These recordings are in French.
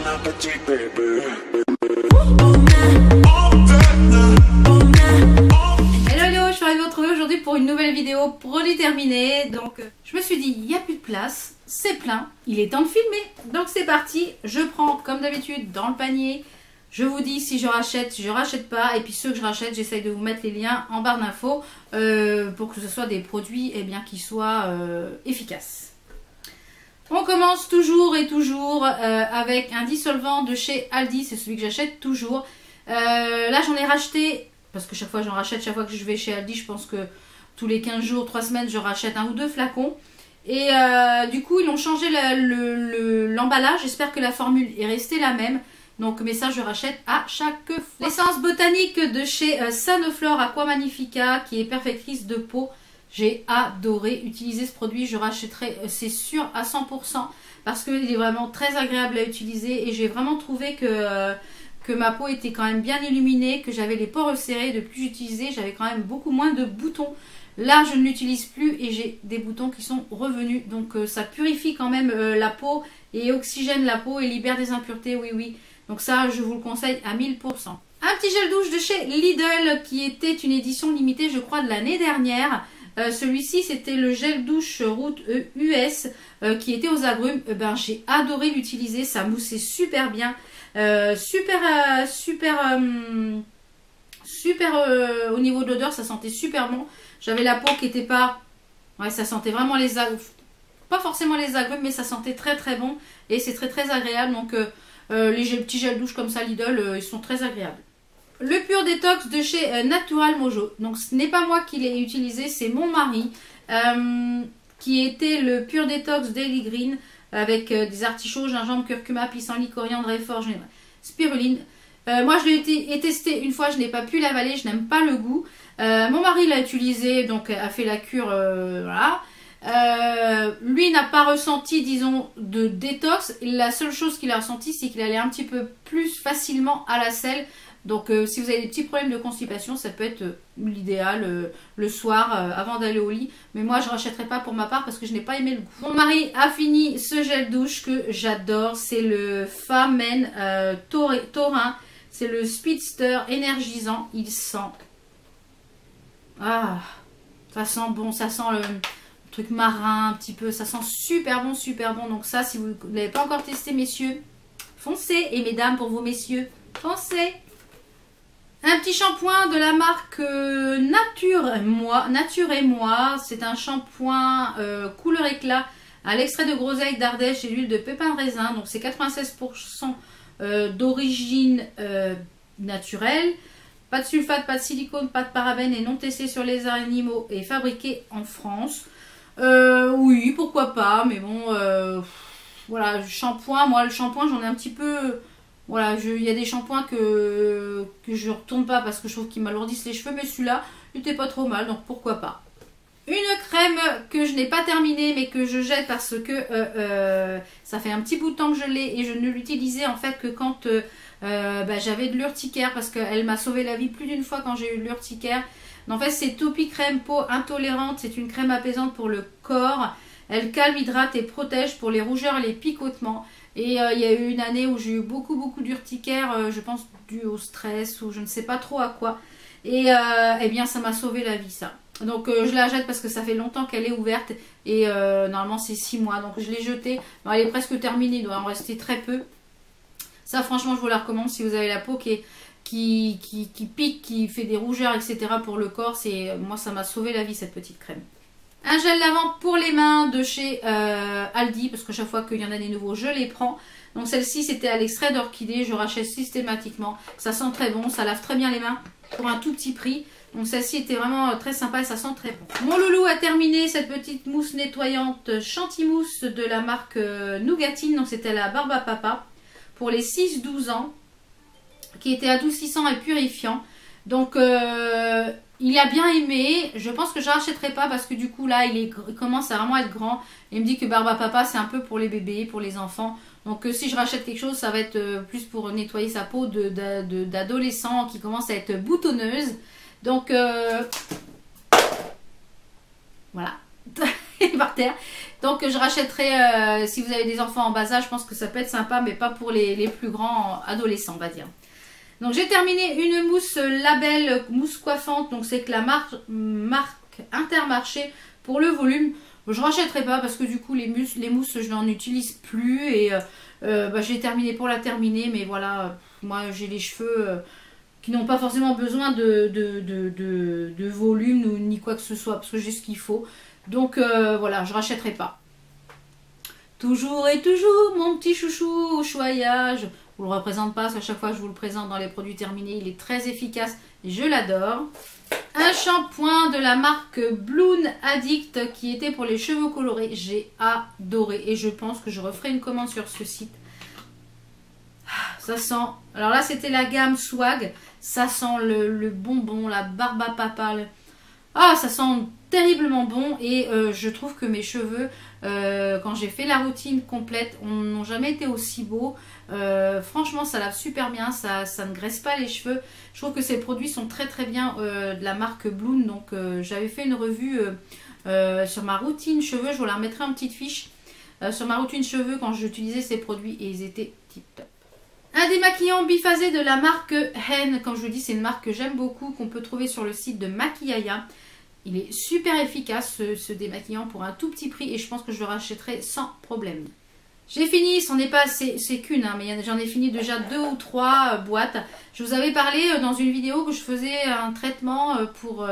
Hello, je suis ravie de vous retrouver aujourd'hui pour une nouvelle vidéo produit terminé. Donc je me suis dit, il n'y a plus de place, c'est plein, il est temps de filmer. Donc c'est parti, je prends comme d'habitude dans le panier. Je vous dis si je rachète pas. Et puis ceux que je rachète, j'essaye de vous mettre les liens en barre d'infos pour que ce soit des produits qui soient efficaces. On commence toujours avec un dissolvant de chez Aldi. C'est celui que j'achète toujours. Là j'en ai racheté, parce que chaque fois j'en rachète, chaque fois que je vais chez Aldi, je pense que tous les 15 jours, 3 semaines, je rachète 1 ou 2 flacons. Et du coup ils ont changé l'emballage. J'espère que la formule est restée la même. Donc, mais ça, je rachète à chaque fois. L'essence botanique de chez Sanoflore Aqua Magnifica, qui est perfectrice de peau. J'ai adoré utiliser ce produit. Je rachèterai, c'est sûr, à 100%. Parce qu'il est vraiment très agréable à utiliser. Et j'ai vraiment trouvé que ma peau était quand même bien illuminée. Que j'avais les pores resserrés. Depuis que j'utilisais, j'avais quand même beaucoup moins de boutons. Là, je ne l'utilise plus et j'ai des boutons qui sont revenus. Donc, ça purifie quand même la peau et oxygène la peau et libère des impuretés. Oui, oui. Donc ça, je vous le conseille à 1000%. Un petit gel douche de chez Lidl qui était une édition limitée, je crois, de l'année dernière. Celui-ci, c'était le gel douche Route US qui était aux agrumes. J'ai adoré l'utiliser, ça moussait super bien. Super au niveau de l'odeur, ça sentait super bon. J'avais la peau qui était pas... Ouais, ça sentait vraiment les agrumes. Pas forcément les agrumes, mais ça sentait très très bon. Et c'est très très agréable, donc... les petits gels douche comme ça Lidl, ils sont très agréables. Le pur détox de chez Natural Mojo. Donc ce n'est pas moi qui l'ai utilisé, c'est mon mari. Qui était le pur détox Daily Green. Avec des artichauts, gingembre, curcuma, pissenlit, coriandre, effort, spiruline. Moi je l'ai testé une fois, je n'ai pas pu l'avaler, je n'aime pas le goût. Mon mari l'a utilisé, donc a fait la cure, voilà. Lui n'a pas ressenti, disons, de détox. La seule chose qu'il a ressenti, c'est qu'il allait un petit peu plus facilement à la selle. Donc si vous avez des petits problèmes de constipation, ça peut être l'idéal le soir avant d'aller au lit. Mais moi je ne rachèterai pas pour ma part parce que je n'ai pas aimé le goût. Mon mari a fini ce gel douche que j'adore. C'est le Famen Taurin. C'est le Speedster énergisant. Il sent... Ah, ça sent bon, ça sent le... truc marin un petit peu, ça sent super bon, super bon. Donc ça, si vous ne l'avez pas encore testé, messieurs, foncez. Et mesdames, pour vos messieurs, foncez. Un petit shampoing de la marque Nature et Moi. C'est un shampoing couleur éclat à l'extrait de groseille, d'ardèche et d'huile de pépins de raisin. Donc c'est 96% d'origine naturelle. Pas de sulfate, pas de silicone, pas de parabènes et non testé sur les animaux et fabriqué en France. Oui, pourquoi pas, mais bon, voilà, le shampoing, moi le shampoing j'en ai un petit peu, voilà, il y a des shampoings que je retourne pas parce que je trouve qu'ils m'alourdissent les cheveux, mais celui-là, il était pas trop mal, donc pourquoi pas. Une crème que je n'ai pas terminée, mais que je jette parce que ça fait un petit bout de temps que je l'ai et je ne l'utilisais en fait que quand j'avais de l'urticaire, parce qu'elle m'a sauvé la vie plus d'une fois quand j'ai eu de l'urticaire. En fait, c'est Topi Crème Peau Intolérante. C'est une crème apaisante pour le corps. Elle calme, hydrate et protège pour les rougeurs et les picotements. Et il y a eu une année où j'ai eu beaucoup d'urticaire, je pense dû au stress ou je ne sais pas trop à quoi. Et eh bien, ça m'a sauvé la vie, ça. Donc, je la jette parce que ça fait longtemps qu'elle est ouverte. Et normalement, c'est 6 mois. Donc, je l'ai jetée. Bon, elle est presque terminée. Il doit en rester très peu. Ça, franchement, je vous la recommande si vous avez la peau qui pique, qui fait des rougeurs, etc. pour le corps. Moi, ça m'a sauvé la vie, cette petite crème. Un gel lavant pour les mains de chez Aldi, parce que chaque fois qu'il y en a des nouveaux, je les prends. Donc celle-ci, c'était à l'extrait d'orchidée. Je rachète systématiquement. Ça sent très bon, ça lave très bien les mains pour un tout petit prix. Donc celle-ci était vraiment très sympa et ça sent très bon. Mon loulou a terminé cette petite mousse nettoyante Chantimousse de la marque Nougatine. Donc c'était la Barbe à Papa pour les 6-12 ans, qui était adoucissant et purifiant. Donc il a bien aimé. Je pense que je ne rachèterai pas parce que du coup là il commence à vraiment être grand. Il me dit que Barbe à Papa c'est un peu pour les bébés, pour les enfants. Donc si je rachète quelque chose, ça va être plus pour nettoyer sa peau d'adolescent qui commence à être boutonneuse. Donc voilà. par terre. Donc je rachèterai, si vous avez des enfants en bas âge, je pense que ça peut être sympa, mais pas pour les plus grands adolescents, on va dire. Donc j'ai terminé une mousse Label, mousse coiffante, donc c'est que la marque Intermarché pour le volume. Je ne rachèterai pas parce que du coup les mousses je n'en utilise plus et j'ai terminé pour la terminer, mais voilà, moi j'ai les cheveux qui n'ont pas forcément besoin de volume ni quoi que ce soit parce que j'ai ce qu'il faut. Donc voilà, je ne rachèterai pas. Toujours et toujours mon petit chouchou au choyage. Je vous le représente pas parce qu'à chaque fois je vous le présente dans les produits terminés. Il est très efficace, je l'adore. Un shampoing de la marque Bloom Addict qui était pour les cheveux colorés. J'ai adoré et je pense que je referai une commande sur ce site. Ça sent... Alors là c'était la gamme Swag. Ça sent le bonbon, la barbe à papa. Ah, ça sent terriblement bon et je trouve que mes cheveux, quand j'ai fait la routine complète, n'ont jamais été aussi beaux. Franchement, ça lave super bien, ça ne graisse pas les cheveux. Je trouve que ces produits sont très très bien de la marque Bloom. Donc j'avais fait une revue sur ma routine cheveux, je vous la remettrai en petite fiche. Sur ma routine cheveux quand j'utilisais ces produits et ils étaient tip top. Un démaquillant biphasé de la marque Hen, comme je vous dis, c'est une marque que j'aime beaucoup, qu'on peut trouver sur le site de Maquillaya. Il est super efficace ce démaquillant pour un tout petit prix et je pense que je le rachèterai sans problème. J'ai fini, c'en est pas, c'est qu'une, hein, mais j'en ai fini déjà 2 ou 3 boîtes. Je vous avais parlé dans une vidéo que je faisais un traitement pour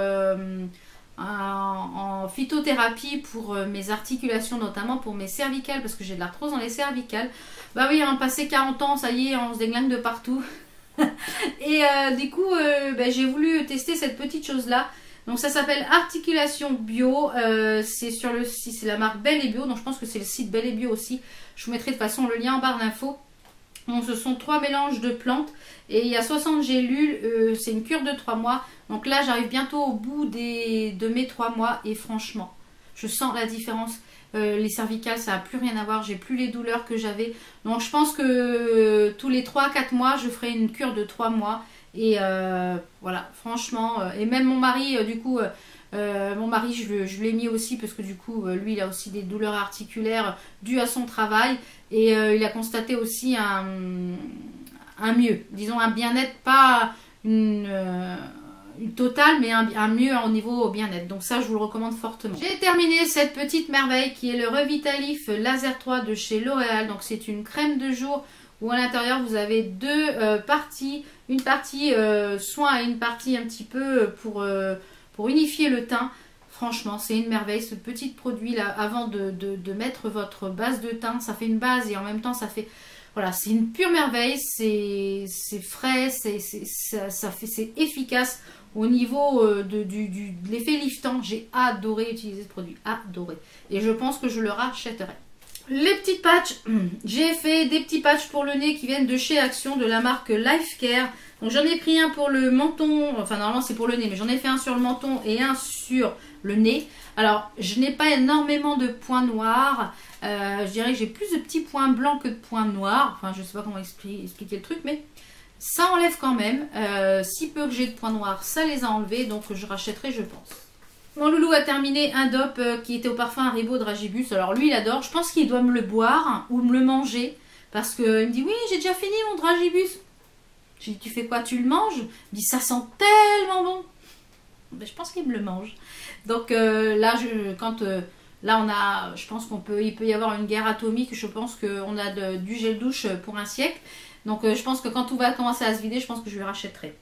en phytothérapie pour mes articulations, notamment pour mes cervicales, parce que j'ai de l'arthrose dans les cervicales. Bah oui, on passé 40 ans, ça y est, on se déglingue de partout. Et du coup, j'ai voulu tester cette petite chose-là. Donc ça s'appelle Articulation Bio, c'est sur le site, c'est la marque Belle et Bio, donc je pense que c'est le site Belle et Bio aussi. Je vous mettrai de toute façon le lien en barre d'infos. Donc ce sont 3 mélanges de plantes et il y a 60 gélules, c'est une cure de 3 mois. Donc là j'arrive bientôt au bout de mes 3 mois et franchement, je sens la différence. Les cervicales, ça n'a plus rien à voir, j'ai plus les douleurs que j'avais. Donc je pense que tous les 3-4 mois, je ferai une cure de 3 mois. Et voilà, franchement, et même mon mari, du coup, mon mari, je l'ai mis aussi parce que du coup, lui, il a aussi des douleurs articulaires dues à son travail. Et il a constaté aussi un mieux, disons un bien-être, pas une totale, mais un mieux au niveau bien-être. Donc ça, je vous le recommande fortement. J'ai terminé cette petite merveille qui est le Revitalif Laser 3 de chez L'Oréal. Donc c'est une crème de jour où à l'intérieur vous avez 2 parties, une partie soin et une partie un petit peu pour unifier le teint. Franchement, c'est une merveille ce petit produit là. Avant de mettre votre base de teint, ça fait une base et en même temps ça fait... Voilà, c'est une pure merveille, c'est frais, c'est efficace au niveau de l'effet liftant. J'ai adoré utiliser ce produit, adoré. Et je pense que je le rachèterai. Les petites patchs, j'ai fait des petits patchs pour le nez qui viennent de chez Action, de la marque Life Care. Donc j'en ai pris un pour le menton, enfin normalement c'est pour le nez, mais j'en ai fait un sur le menton et un sur le nez. Alors je n'ai pas énormément de points noirs, je dirais que j'ai plus de petits points blancs que de points noirs. Enfin je sais pas comment expliquer le truc, mais ça enlève quand même. Si peu que j'ai de points noirs, ça les a enlevés, donc je rachèterai je pense. Mon loulou a terminé un DOP qui était au parfum Haribo Dragibus. Alors lui il adore, je pense qu'il doit me le boire ou me le manger. Parce qu'il me dit oui j'ai déjà fini mon Dragibus. J'ai dit tu fais quoi, tu le manges? Il me dit ça sent tellement bon. Ben, je pense qu'il me le mange. Donc là je pense il peut y avoir une guerre atomique. Je pense qu'on a du gel douche pour un siècle. Donc je pense que quand tout va commencer à se vider, je pense que je le rachèterai.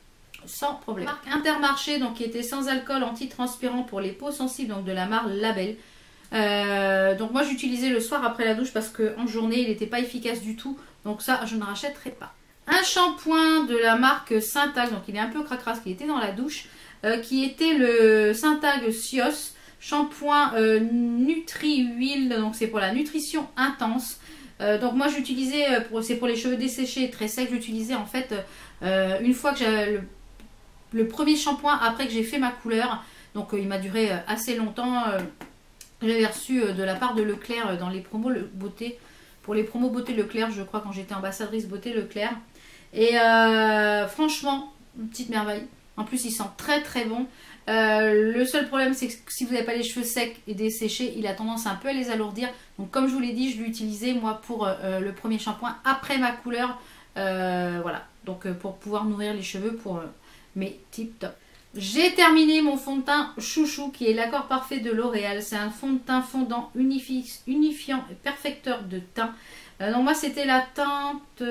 Sans problème. Marque Intermarché, donc qui était sans alcool, anti-transpirant pour les peaux sensibles, donc de la marque Label. Donc moi j'utilisais le soir après la douche parce qu'en journée il n'était pas efficace du tout. Donc ça je ne rachèterai pas. Un shampoing de la marque Syntag, donc il est un peu cracrasse, qui était dans la douche, qui était le Syntag Sios, shampoing Nutri-Huile, donc c'est pour la nutrition intense. Donc moi j'utilisais, c'est pour les cheveux desséchés très secs, j'utilisais en fait une fois que j'ai le premier shampoing après que j'ai fait ma couleur. Donc il m'a duré assez longtemps. J'avais reçu de la part de Leclerc dans les promos beauté, pour les promos beauté Leclerc, je crois, quand j'étais ambassadrice beauté Leclerc. Et franchement, une petite merveille. En plus, il sent très très bon. Le seul problème, c'est que si vous n'avez pas les cheveux secs et desséchés, il a tendance un peu à les alourdir. Donc comme je vous l'ai dit, je l'ai utilisé moi pour le premier shampoing après ma couleur. Voilà, donc pour pouvoir nourrir les cheveux pour mes tip top. J'ai terminé mon fond de teint chouchou qui est l'accord parfait de L'Oréal. C'est un fond de teint fondant, unifiant et perfecteur de teint. Donc moi c'était la teinte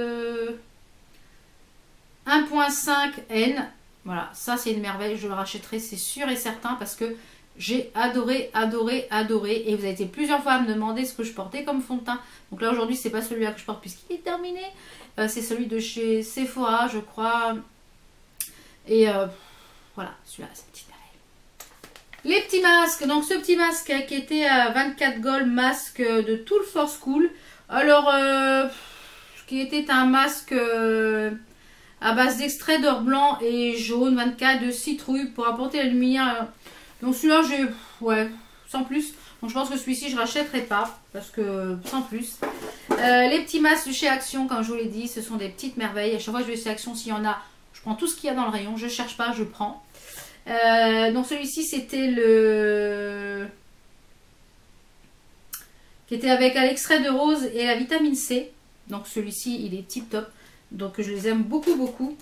1.5 N. Voilà, ça c'est une merveille, je le rachèterai, c'est sûr et certain parce que j'ai adoré, adoré, adoré. Et vous avez été plusieurs fois à me demander ce que je portais comme fond de teint. Donc là aujourd'hui c'est pas celui-là que je porte puisqu'il est terminé. C'est celui de chez Sephora je crois. Et voilà, celui-là c'est une petite merveille. Les petits masques, donc ce petit masque qui était à 24 gold, masque de Tool for School. Alors, qui était un masque... à base d'extrait d'or blanc et jaune, 24 de citrouille pour apporter la lumière. Donc celui-là, j'ai... ouais, sans plus. Donc je pense que celui-ci, je rachèterai pas. Parce que, sans plus. Les petits masques de chez Action, comme je vous l'ai dit, ce sont des petites merveilles. À chaque fois que je vais chez Action, s'il y en a, je prends tout ce qu'il y a dans le rayon. Je cherche pas, je prends. Donc celui-ci, c'était le... qui était avec l'extrait de rose et la vitamine C. Donc celui-ci, il est tip top. Donc je les aime beaucoup beaucoup.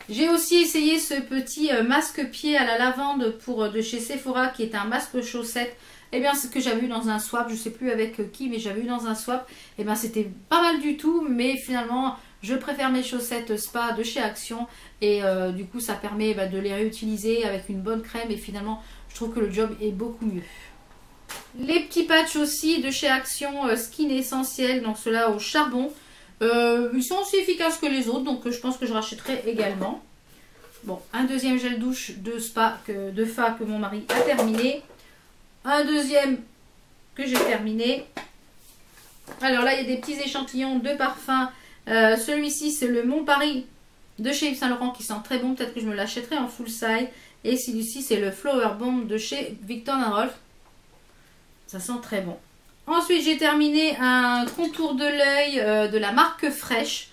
J'ai aussi essayé ce petit masque pied à la lavande de chez Sephora qui est un masque chaussette. Et bien ce que j'avais eu dans un swap, je ne sais plus avec qui, mais j'avais eu dans un swap. Et bien c'était pas mal du tout, mais finalement je préfère mes chaussettes spa de chez Action. Et du coup ça permet de les réutiliser avec une bonne crème et finalement je trouve que le job est beaucoup mieux. Les petits patchs aussi de chez Action Skin Essentiel, donc ceux-là au charbon. Ils sont aussi efficaces que les autres, donc je pense que je rachèterai également. Bon, un deuxième gel douche de spa, de Fa que mon mari a terminé. Un deuxième que j'ai terminé. Alors là, il y a des petits échantillons de parfum. Celui-ci, c'est le Mont Paris de chez Yves Saint Laurent qui sent très bon. Peut-être que je me l'achèterai en full size. Et celui-ci, c'est le Flower Bomb de chez Viktor & Rolf. Ça sent très bon. Ensuite, j'ai terminé un contour de l'œil de la marque Fresh.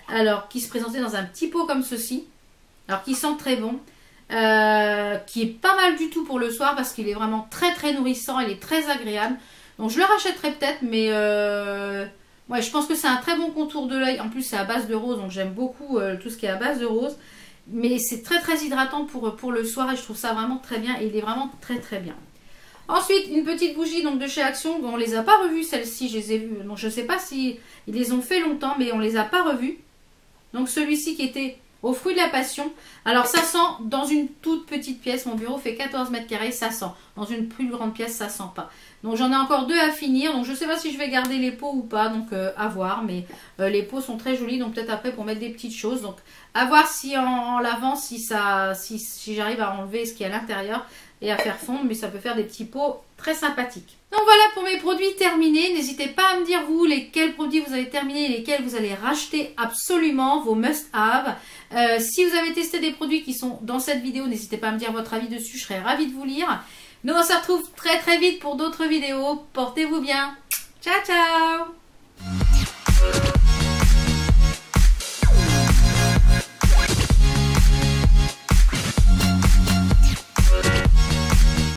Alors, qui se présentait dans un petit pot comme ceci. Alors, qui sent très bon. Qui est pas mal du tout pour le soir parce qu'il est vraiment très très nourrissant. Il est très agréable. Donc, je le rachèterai peut-être. Mais ouais, je pense que c'est un très bon contour de l'œil. En plus, c'est à base de rose. Donc, j'aime beaucoup tout ce qui est à base de rose. Mais c'est très très hydratant pour le soir. Et je trouve ça vraiment très bien. Et il est vraiment très très bien. Ensuite, une petite bougie donc de chez Action. On ne les a pas revues, celles-ci, je les ai vues. Donc, je ne sais pas si ils les ont fait longtemps, mais on ne les a pas revues. Donc, celui-ci qui était au fruit de la passion. Alors, ça sent dans une toute petite pièce. Mon bureau fait 14 mètres carrés, ça sent. Dans une plus grande pièce, ça sent pas. Donc, j'en ai encore 2 à finir. Donc, je ne sais pas si je vais garder les pots ou pas. Donc, à voir. Mais les pots sont très jolis. Donc, peut-être après pour mettre des petites choses. Donc, à voir si en lavant, si j'arrive à enlever ce qui est à l'intérieur et à faire fondre, mais ça peut faire des petits pots très sympathiques. Donc voilà pour mes produits terminés. N'hésitez pas à me dire vous lesquels produits vous avez terminés et lesquels vous allez racheter absolument, vos must-have. Si vous avez testé des produits qui sont dans cette vidéo, n'hésitez pas à me dire votre avis dessus, je serais ravie de vous lire. Nous on se retrouve très très vite pour d'autres vidéos. Portez-vous bien. Ciao ciao.